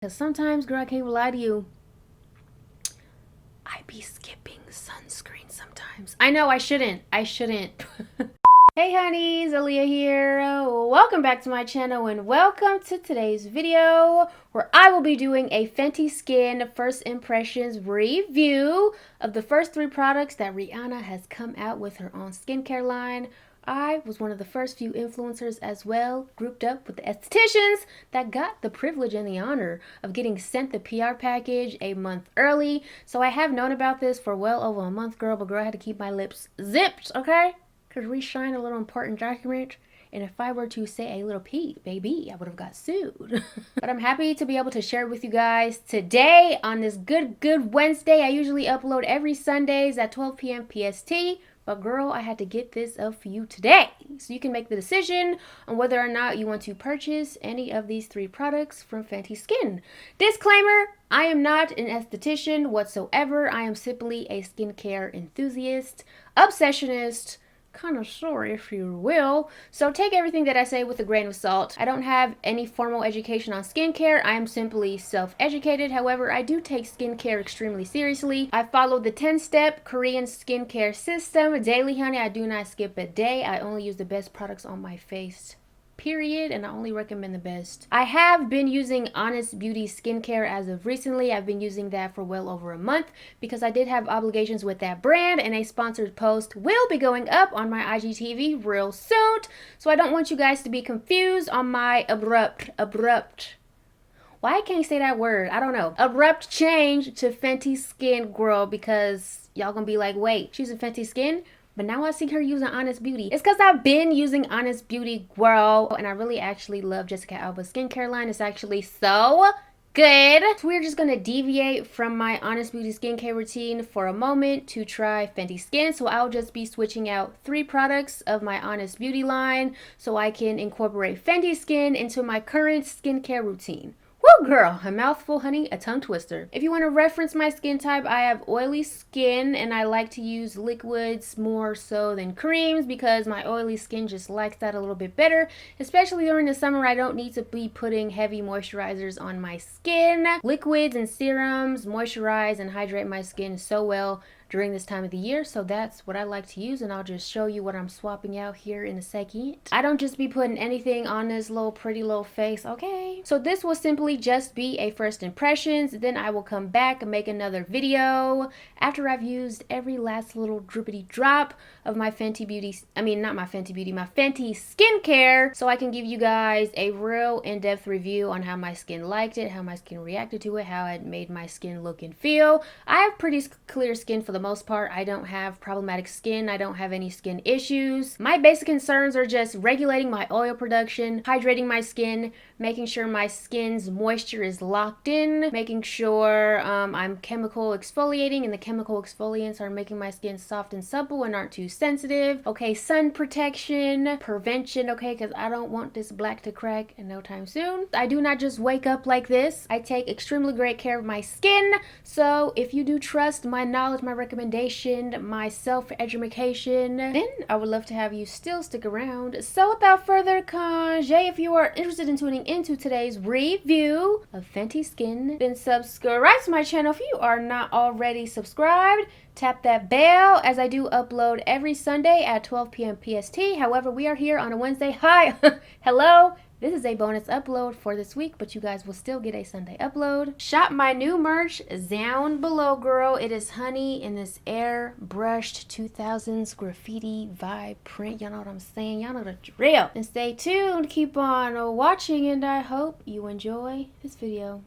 Because sometimes, girl, I can't even lie to you, I be skipping sunscreen sometimes. I know I shouldn't. Hey honeys, Aaliyah here. Welcome back to my channel and welcome to today's video where I will be doing a Fenty Skin first impressions review of the first 3 products that Rihanna has come out with her own skincare line. I was one of the first few influencers as well, grouped up with the estheticians that got the privilege and the honor of getting sent the PR package a month early. So I have known about this for well over a month, girl, but girl, I had to keep my lips zipped, okay? Because we signed a little important document, and if I were to say a little peep, baby, I would have got sued. But I'm happy to be able to share with you guys today on this good Wednesday. I usually upload every Sundays at 12 p.m. PST. But girl, I had to get this up for you today. So you can make the decision on whether or not you want to purchase any of these 3 products from Fenty Skin. Disclaimer, I am not an esthetician whatsoever. I am simply a skincare enthusiast, obsessionist, connoisseur, if you will. So take everything that I say with a grain of salt. I don't have any formal education on skincare. I am simply self-educated. However, I do take skincare extremely seriously. I follow the 10-step Korean skincare system daily, honey. I do not skip a day. I only use the best products on my face, period, and I only recommend the best. I have been using Honest Beauty skincare as of recently. I've been using that for well over a month because I did have obligations with that brand, and a sponsored post will be going up on my IGTV real soon. So I don't want you guys to be confused on my abrupt why I can't say that word, I don't know, abrupt change to Fenty Skin, girl, because y'all gonna be like, wait, she's a Fenty Skin? But now I see her using Honest Beauty. It's because I've been using Honest Beauty, girl. And I really actually love Jessica Alba's skincare line. It's actually so good. So we're just going to deviate from my Honest Beauty skincare routine for a moment to try Fenty Skin. So I'll just be switching out 3 products of my Honest Beauty line so I can incorporate Fenty Skin into my current skincare routine. Woo, girl, a mouthful, honey, a tongue twister. If you want to reference my skin type, I have oily skin and I like to use liquids more so than creams because my oily skin just likes that a little bit better. Especially during the summer, I don't need to be putting heavy moisturizers on my skin. Liquids and serums moisturize and hydrate my skin so well during this time of the year, so that's what I like to use, and I'll just show you what I'm swapping out here in a second. I don't just be putting anything on this little pretty little face, okay? So this will simply just be a first impressions, then I will come back and make another video after I've used every last little drippity drop of my Fenty Beauty, my Fenty skincare, so I can give you guys a real in-depth review on how my skin liked it, how my skin reacted to it, how it made my skin look and feel. I have pretty clear skin for the most part. I don't have problematic skin. I don't have any skin issues. My basic concerns are just regulating my oil production, hydrating my skin, making sure my skin's moisture is locked in, making sure I'm chemical exfoliating and the chemical exfoliants are making my skin soft and supple and aren't too sensitive. Okay, sun protection, prevention, okay, because I don't want this black to crack in no time soon. I do not just wake up like this. I take extremely great care of my skin. So if you do trust my knowledge, my recommendation, my self-education, then I would love to have you still stick around. So without further congé, if you are interested in tuning into today's review of Fenty Skin, then subscribe to my channel if you are not already subscribed. Tap that bell as I do upload every Sunday at 12 p.m. PST. However, we are here on a Wednesday. Hi, hello. This is a bonus upload for this week, but you guys will still get a Sunday upload. Shop my new merch down below, girl. It is honey in this airbrushed 2000s graffiti vibe print. Y'all know what I'm saying? Y'all know the drill. And stay tuned. Keep on watching, and I hope you enjoy this video.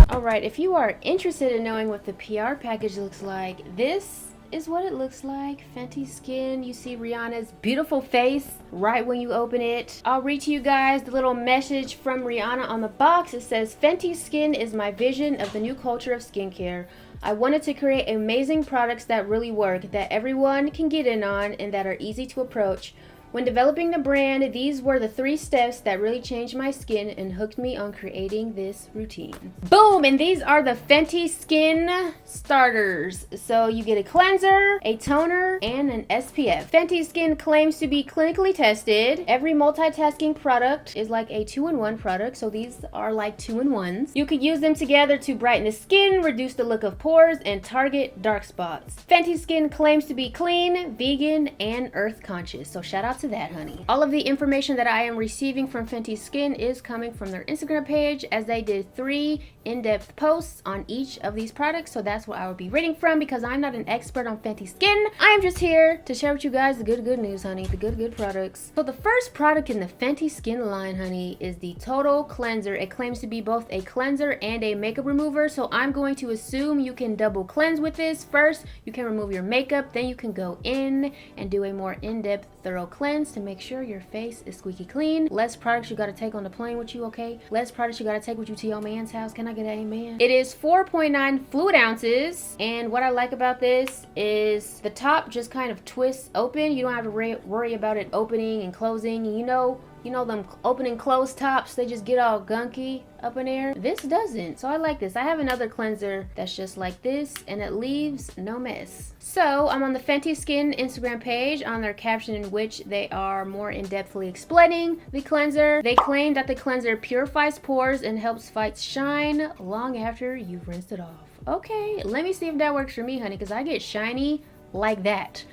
Alright, if you are interested in knowing what the PR package looks like, this is what it looks like. Fenty Skin. You see Rihanna's beautiful face right when you open it. I'll read to you guys the little message from Rihanna on the box. It says, Fenty Skin is my vision of the new culture of skincare. I wanted to create amazing products that really work, that everyone can get in on, and that are easy to approach. When developing the brand, these were the 3 steps that really changed my skin and hooked me on creating this routine. Boom! And these are the Fenty Skin Starters. So you get a cleanser, a toner, and an SPF. Fenty Skin claims to be clinically tested. Every multitasking product is like a 2-in-1 product, so these are like 2-in-1s. You could use them together to brighten the skin, reduce the look of pores, and target dark spots. Fenty Skin claims to be clean, vegan, and earth conscious, so shout out to that, honey. All of the information that I am receiving from Fenty Skin is coming from their Instagram page, as they did 3 in-depth posts on each of these products, so that's what I will be reading from because I'm not an expert on Fenty Skin. I am just here to share with you guys the good news, honey, the good products. So the first product in the Fenty Skin line, honey, is the Total Cleanser. It claims to be both a cleanser and a makeup remover, so I'm going to assume you can double cleanse with this. First, you can remove your makeup, then you can go in and do a more in-depth thorough cleanse to make sure your face is squeaky clean. Less products you gotta take on the plane with you, okay? Less products you gotta take with you to your man's house. Can I get an amen? It is 4.9 fluid ounces, and what I like about this is the top just kind of twists open. You don't have to worry about it opening and closing. You know them open and close tops, they just get all gunky up in there. This doesn't, so I like this. I have another cleanser that's just like this, and it leaves no mess. So I'm on the Fenty Skin Instagram page on their caption, in which they are more in-depthly explaining the cleanser. They claim that the cleanser purifies pores and helps fight shine long after you've rinsed it off. Okay, let me see if that works for me, honey, because I get shiny like that,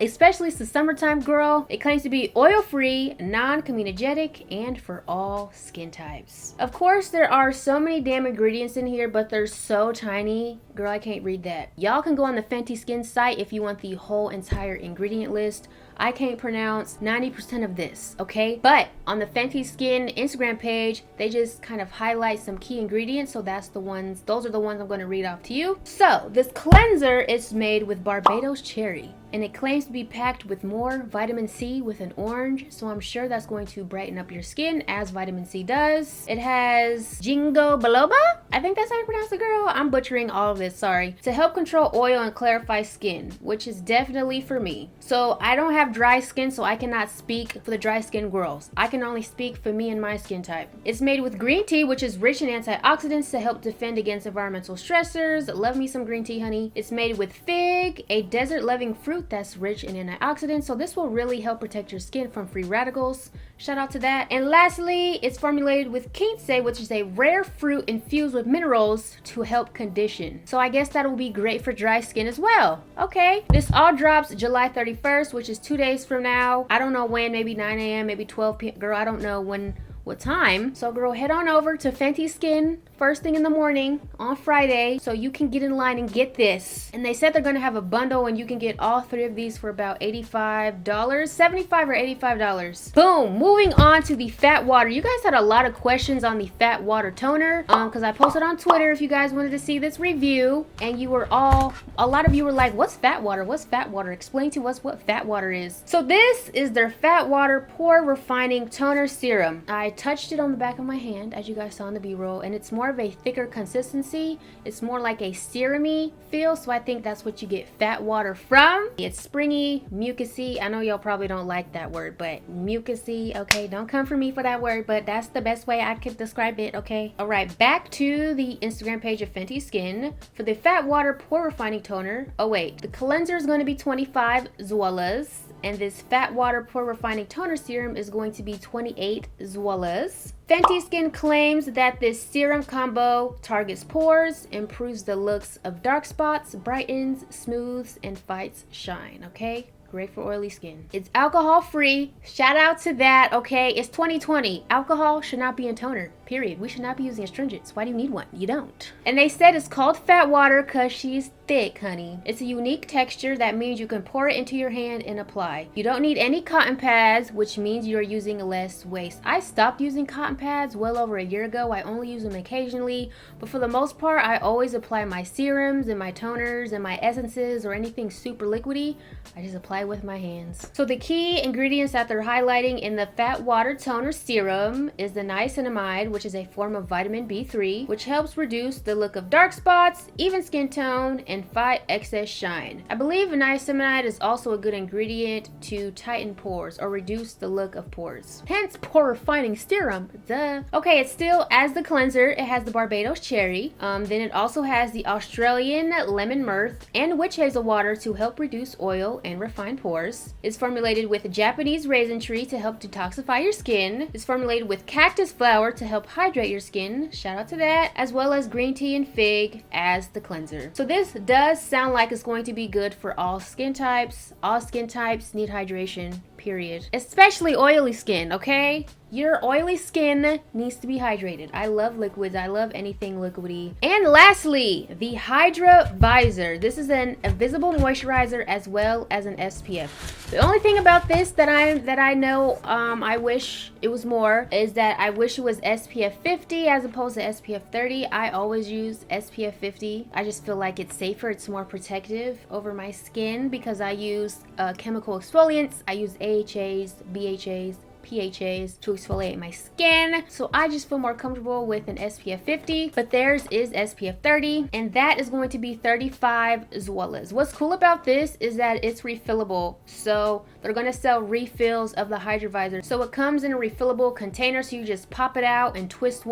especially it's the summertime, girl. It claims to be oil-free, non-comedogenic, and for all skin types. Of course, there are so many damn ingredients in here, but they're so tiny, girl, I can't read that. Y'all can go on the Fenty Skin site if you want the whole entire ingredient list. I can't pronounce 90% of this, okay? But on the Fenty Skin Instagram page, they just kind of highlight some key ingredients, so those are the ones I'm going to read off to you. So this cleanser is made with Barbados cherry, and it claims to be packed with more vitamin C with an orange, so I'm sure that's going to brighten up your skin as vitamin C does. It has ginkgo biloba, I think that's how you pronounce it, girl. I'm butchering all of this, sorry. To help control oil and clarify skin, which is definitely for me. So I don't have dry skin, so I cannot speak for the dry skin girls. I can only speak for me and my skin type. It's made with green tea, which is rich in antioxidants to help defend against environmental stressors. Love me some green tea, honey. It's made with fig, a desert-loving fruit that's rich in antioxidants, so this will really help protect your skin from free radicals. Shout out to that. And lastly, it's formulated with quince, which is a rare fruit infused with minerals to help condition. So I guess that will be great for dry skin as well. Okay, this all drops July 31st, which is 2 days from now. I don't know when, maybe 9 a.m., maybe 12 p.m. Girl, I don't know what time. So girl, head on over to Fenty Skin first thing in the morning on Friday so you can get in line and get this. And they said they're gonna have a bundle and you can get all 3 of these for about $85, $75 or $85. Boom, moving on to the fat water. You guys had a lot of questions on the fat water toner because I posted on Twitter if you guys wanted to see this review, and a lot of you were like, what's fat water? What's fat water? Explain to us what fat water is. So this is their fat water pore refining toner serum. I touched it on the back of my hand, as you guys saw in the b-roll, and it's more of a thicker consistency. It's more like a serum-y feel, so I think that's what you get fat water from. It's springy, mucusy. I know y'all probably don't like that word, but mucusy, okay? Don't come for me for that word, but that's the best way I could describe it, okay? All right, back to the Instagram page of Fenty Skin. For the fat water pore refining toner, oh wait, the cleanser is going to be 25 Zolas, and this fat water pore refining toner serum is going to be 28 Zolas. Fenty Skin claims that this serum combo targets pores, improves the looks of dark spots, brightens, smooths, and fights shine, okay? Great for oily skin. It's alcohol free. Shout out to that, okay? It's 2020. Alcohol should not be in toner, period. We should not be using astringents. Why do you need one? You don't. And they said it's called fat water because she's thick, honey. It's a unique texture that means you can pour it into your hand and apply. You don't need any cotton pads, which means you're using less waste. I stopped using cotton pads well over a year ago. I only use them occasionally, but for the most part, I always apply my serums and my toners and my essences or anything super liquidy. I just apply with my hands. So the key ingredients that they're highlighting in the fat water toner serum is the niacinamide, which which is a form of vitamin B3, which helps reduce the look of dark spots, even skin tone, and fight excess shine. I believe niacinamide is also a good ingredient to tighten pores or reduce the look of pores. Hence, pore refining serum. Duh. Okay, it's still as the cleanser. It has the Barbados cherry. Then it also has the Australian lemon myrrh and witch hazel water to help reduce oil and refine pores. It's formulated with Japanese raisin tree to help detoxify your skin. It's formulated with cactus flower to help hydrate your skin. Shout out to that. As well as green tea and fig as the cleanser. So this does sound like it's going to be good for all skin types. All skin types need hydration, period. Especially oily skin, okay? Your oily skin needs to be hydrated. I love liquids. I love anything liquidy. And lastly, the Hydrovisor. This is an invisible moisturizer as well as an SPF. The only thing about this that I know I wish it was more is that I wish it was SPF 50 as opposed to SPF 30. I always use SPF 50. I just feel like it's safer. It's more protective over my skin because I use chemical exfoliants. I use AHAs, BHAs, PHAs to exfoliate my skin, so I just feel more comfortable with an SPF 50, but theirs is SPF 30, and that is going to be 35 Zwolas. What's cool about this is that it's refillable, so they're going to sell refills of the Hydrovisor. So it comes in a refillable container, so you just pop it out and twist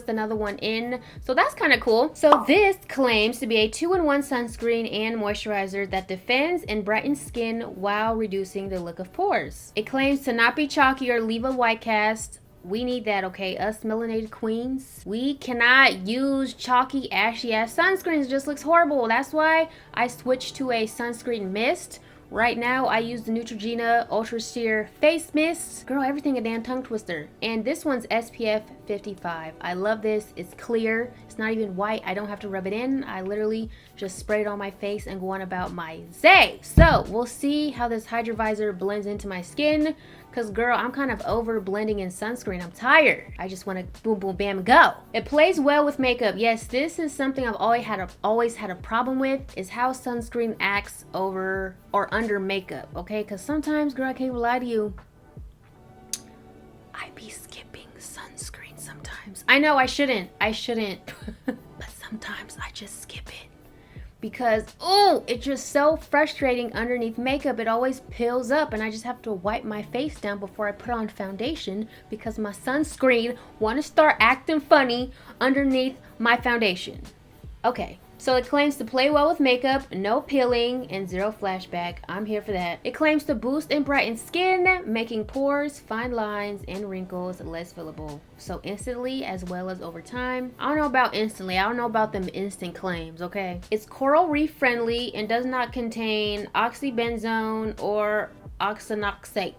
another one in. So that's kind of cool. So this claims to be a 2-in-1 sunscreen and moisturizer that defends and brightens skin while reducing the look of pores. It claims to not be chalky or leave a white cast. We need that, okay? Us melanated queens. We cannot use chalky, ashy ass sunscreens. It just looks horrible. That's why I switched to a sunscreen mist. Right now, I use the Neutrogena Ultra Sheer Face Mist. Girl, everything a damn tongue twister. And this one's SPF 55. I love this. It's clear. It's not even white. I don't have to rub it in. I literally just spray it on my face and go on about my day. So, we'll see how this Hydrovisor blends into my skin. Because, girl, I'm kind of over blending in sunscreen. I'm tired. I just want to boom, boom, bam, go. It plays well with makeup. Yes, this is something I've always had a problem with, is how sunscreen acts over or under makeup, okay? Because sometimes, girl, I can't lie to you, I be skipping sunscreen sometimes. I know I shouldn't, but sometimes I just skip it. Because, oh, it's just so frustrating underneath makeup. It always peels up and I just have to wipe my face down before I put on foundation because my sunscreen want to start acting funny underneath my foundation. Okay, so it claims to play well with makeup, no peeling, and zero flashback. I'm here for that. It claims to boost and brighten skin, making pores, fine lines, and wrinkles less fillable. So instantly as well as over time. I don't know about instantly. I don't know about them instant claims, okay? It's coral reef friendly and does not contain oxybenzone or octinoxate.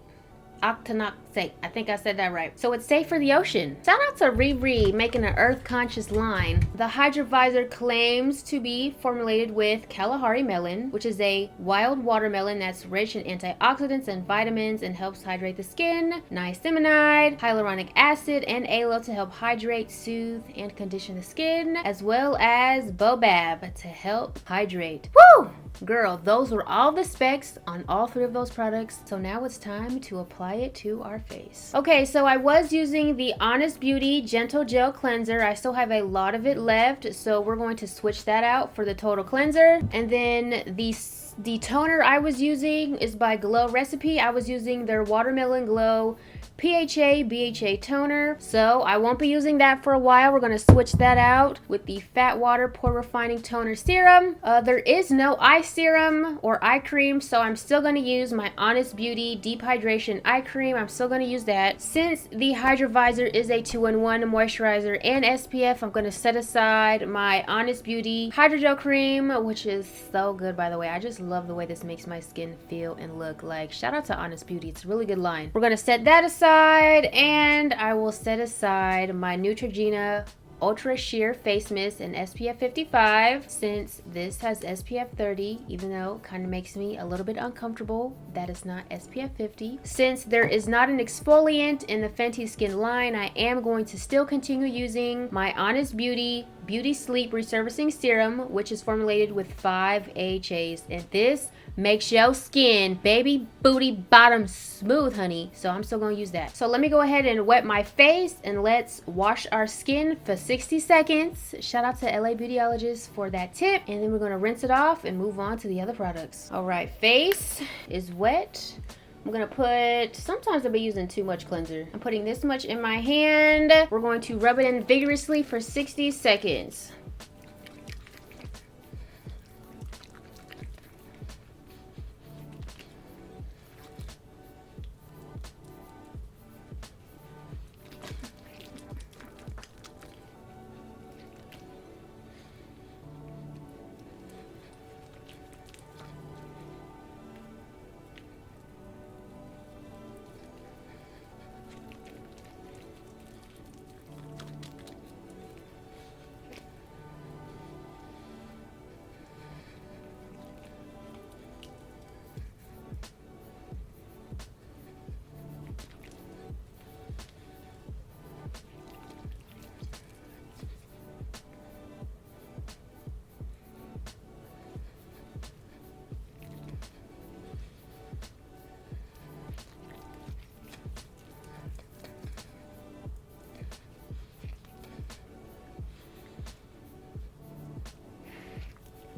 Octinoxate. I think I said that right. So it's safe for the ocean. Shout out to Riri making an earth conscious line. The Hydrovisor claims to be formulated with Kalahari melon, which is a wild watermelon that's rich in antioxidants and vitamins and helps hydrate the skin, niacinamide, hyaluronic acid, and aloe to help hydrate, soothe, and condition the skin, as well as baobab to help hydrate. Woo! Girl, those were all the specs on all 3 of those products. So now it's time to apply it to our face. Okay, so I was using the Honest Beauty Gentle Gel Cleanser. I still have a lot of it left, so we're going to switch that out for the total cleanser. And then the toner I was using is by Glow Recipe. I was using their Watermelon Glow PHA BHA toner, so I won't be using that for a while. We're going to switch that out with the Fat Water Pore Refining Toner Serum. There is no eye serum or eye cream, so I'm still going to use my Honest Beauty Deep Hydration Eye Cream. I'm still going to use that. Since the Hydrovisor is a 2-in-1 moisturizer and SPF, I'm going to set aside my Honest Beauty Hydrogel Cream, which is so good, by the way. I just love the way this makes my skin feel and look. Like, shout out to Honest Beauty. It's a really good line. We're going to set that aside. And I will set aside my Neutrogena Ultra Sheer Face Mist in SPF 55, since this has SPF 30, even though it kind of makes me a little bit uncomfortable that it's not SPF 50. Since there is not an exfoliant in the Fenty Skin line, I am going to still continue using my Honest Beauty Beauty Sleep Resurfacing Serum, which is formulated with 5 AHAs. And this makes your skin baby booty bottom smooth, honey. So I'm still gonna use that. So let me go ahead and wet my face and let's wash our skin for 60 seconds. Shout out to LA Beautyologist for that tip. And then we're gonna rinse it off and move on to the other products. All right, face is wet. I'm gonna put, sometimes I'll be using too much cleanser. I'm putting this much in my hand. We're going to rub it in vigorously for 60 seconds.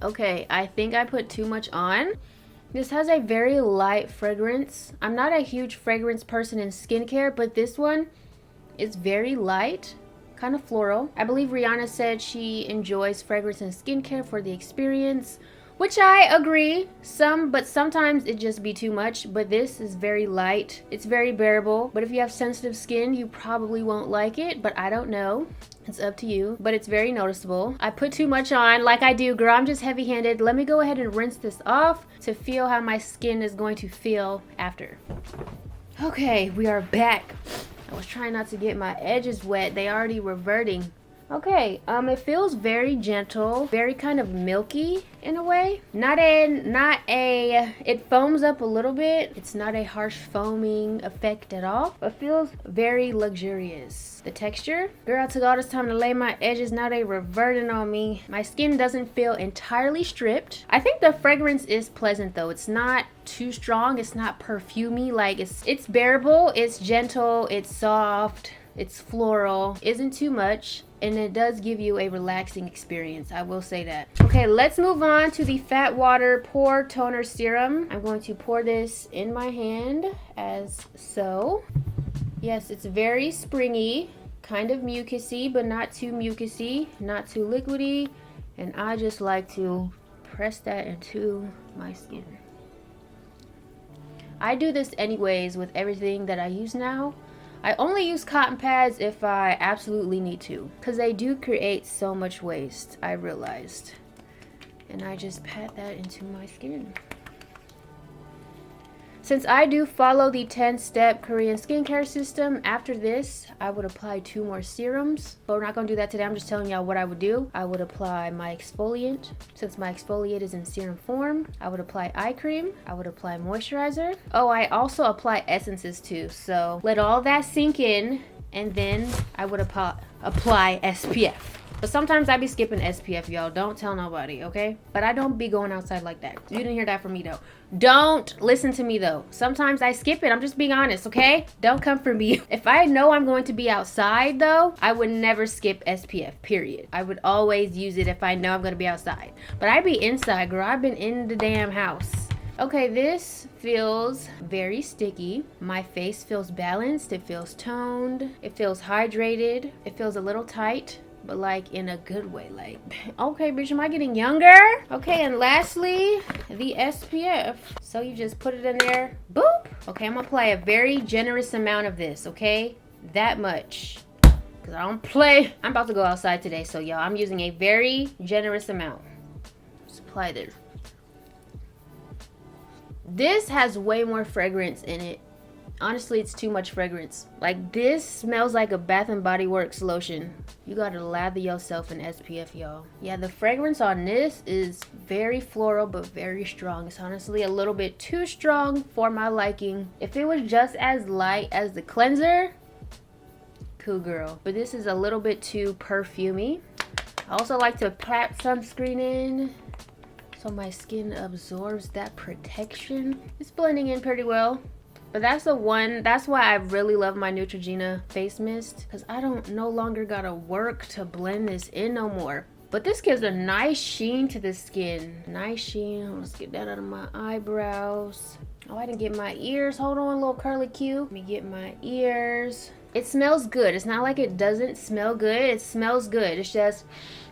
Okay, I think I put too much on. This has a very light fragrance. I'm not a huge fragrance person in skincare, but this one is very light, kind of floral. I believe Rihanna said she enjoys fragrance in skincare for the experience, which I agree. But sometimes it just be too much. But this is very light. It's very bearable. But if you have sensitive skin, you probably won't like it. But I don't know. It's up to you. But it's very noticeable. I put too much on, like I do, girl. I'm just heavy-handed. Let me go ahead and rinse this off to feel how my skin is going to feel after. Okay, we are back. I was trying not to get my edges wet. They already reverting. Okay, it feels very gentle, very kind of milky in a way. It foams up a little bit. It's not a harsh foaming effect at all, but feels very luxurious. The texture, girl, I took all this time to lay my edges, now they reverting on me. My skin doesn't feel entirely stripped. I think the fragrance is pleasant though. It's not too strong, it's not perfumey, like it's bearable, it's gentle, it's soft, it's floral, isn't too much. And it does give you a relaxing experience, I will say that. Okay, let's move on to the Fat Water Pore Toner Serum. I'm going to pour this in my hand as so. Yes, it's very springy, kind of mucusy, but not too mucusy, not too liquidy. And I just like to press that into my skin. I do this anyways with everything that I use now. I only use cotton pads if I absolutely need to, because they do create so much waste, I realized. And I just pat that into my skin. Since I do follow the 10-step Korean skincare system, after this, I would apply 2 more serums. But we're not going to do that today. I'm just telling y'all what I would do. I would apply my exfoliant. Since my exfoliant is in serum form, I would apply eye cream. I would apply moisturizer. Oh, I also apply essences too. So let all that sink in, and then I would apply SPF. But sometimes I be skipping SPF, y'all. Don't tell nobody, okay? But I don't be going outside like that. You didn't hear that from me, though. Don't listen to me, though. Sometimes I skip it. I'm just being honest, okay? Don't come for me. If I know I'm going to be outside, though, I would never skip SPF, period. I would always use it if I know I'm going to be outside. But I be inside, girl. I've been in the damn house. Okay, this feels very sticky. My face feels balanced. It feels toned. It feels hydrated. It feels a little tight, but like in a good way. Like, okay, bitch, am I getting younger? Okay, and lastly, the SPF. So you just put it in there, boop. Okay, I'm gonna apply a very generous amount of this, okay? That much, because I don't play. I'm about to go outside today, so y'all, I'm using a very generous amount. Just apply this. This has way more fragrance in it. Honestly, it's too much fragrance. Like, this smells like a Bath and Body Works lotion. You gotta lather yourself in SPF, y'all. Yeah, the fragrance on this is very floral, but very strong. It's honestly a little bit too strong for my liking. If it was just as light as the cleanser, cool girl. But this is a little bit too perfumey. I also like to pat sunscreen in so my skin absorbs that protection. It's blending in pretty well. But that's why I really love my Neutrogena face mist, because I don't no longer gotta work to blend this in no more. But this gives a nice sheen to the skin. Nice sheen. Let's get that out of my eyebrows. Oh, I didn't get my ears. Hold on, a little curly Q. Let me get my ears. It smells good. It's not like it doesn't smell good. It smells good. It's just,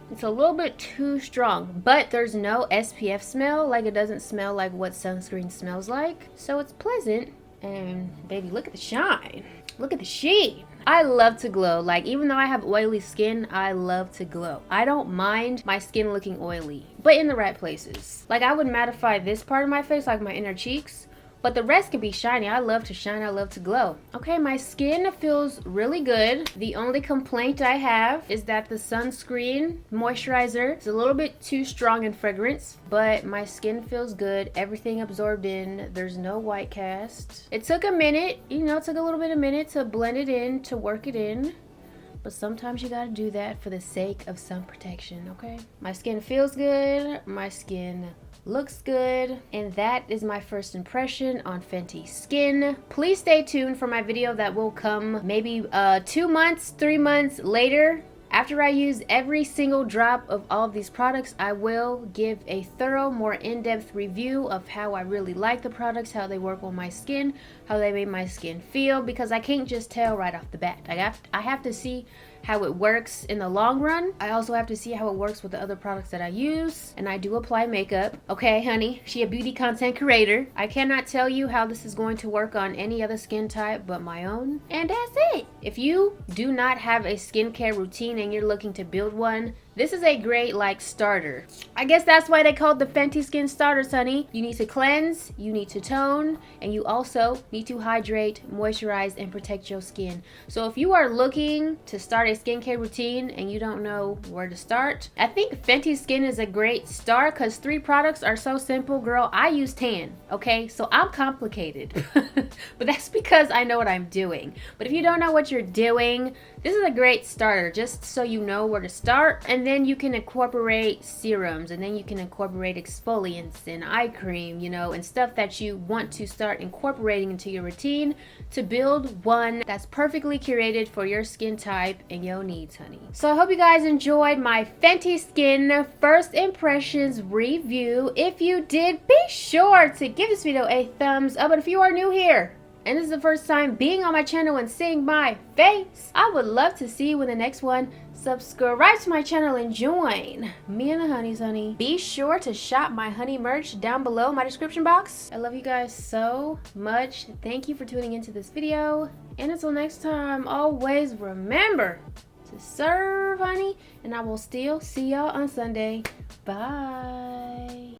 it's a little bit too strong. But there's no SPF smell. Like, it doesn't smell like what sunscreen smells like. So it's pleasant. And baby, look at the shine. Look at the sheen. I love to glow. Like, even though I have oily skin, I love to glow. I don't mind my skin looking oily, but in the right places. Like, I would mattify this part of my face, like my inner cheeks, but the rest can be shiny. I love to shine. I love to glow. Okay, my skin feels really good. The only complaint I have is that the sunscreen moisturizer is a little bit too strong in fragrance, but my skin feels good. Everything absorbed in. There's no white cast. It took a minute, you know, it took a little bit of a minute to blend it in, to work it in. But sometimes you gotta do that for the sake of sun protection, okay? My skin feels good. My skin looks good, and that is my first impression on Fenty skin. Please stay tuned for my video that will come maybe 2 months, 3 months later. After I use every single drop of all of these products, I will give a thorough, more in-depth review of how I really like the products, how they work on my skin, how they made my skin feel, because I can't just tell right off the bat. I have to see how it works in the long run. I also have to see how it works with the other products that I use, and I do apply makeup. Okay, honey, she a beauty content creator. I cannot tell you how this is going to work on any other skin type but my own, and that's it. If you do not have a skincare routine and you're looking to build one, this is a great, like, starter. I guess that's why they called the Fenty Skin Starters, honey. You need to cleanse, you need to tone, and you also need to hydrate, moisturize, and protect your skin. So if you are looking to start a skincare routine and you don't know where to start, I think Fenty Skin is a great start, because 3 products are so simple. Girl, I use tan, okay? So I'm complicated. But that's because I know what I'm doing. But if you don't know what you're doing, this is a great starter, just so you know where to start. And then you can incorporate serums, and then you can incorporate exfoliants and eye cream, you know, and stuff that you want to start incorporating into your routine to build one that's perfectly curated for your skin type and your needs, honey. So I hope you guys enjoyed my Fenty Skin first impressions review. If you did, be sure to give this video a thumbs up. But if you are new here and this is the first time being on my channel and seeing my face, I would love to see you in the next one. Subscribe to my channel and join me and the honeys, honey. Be sure to shop my honey merch down below in my description box. I love you guys so much. Thank you for tuning into this video. And until next time, always remember to serve, honey. And I will still see y'all on Sunday. Bye.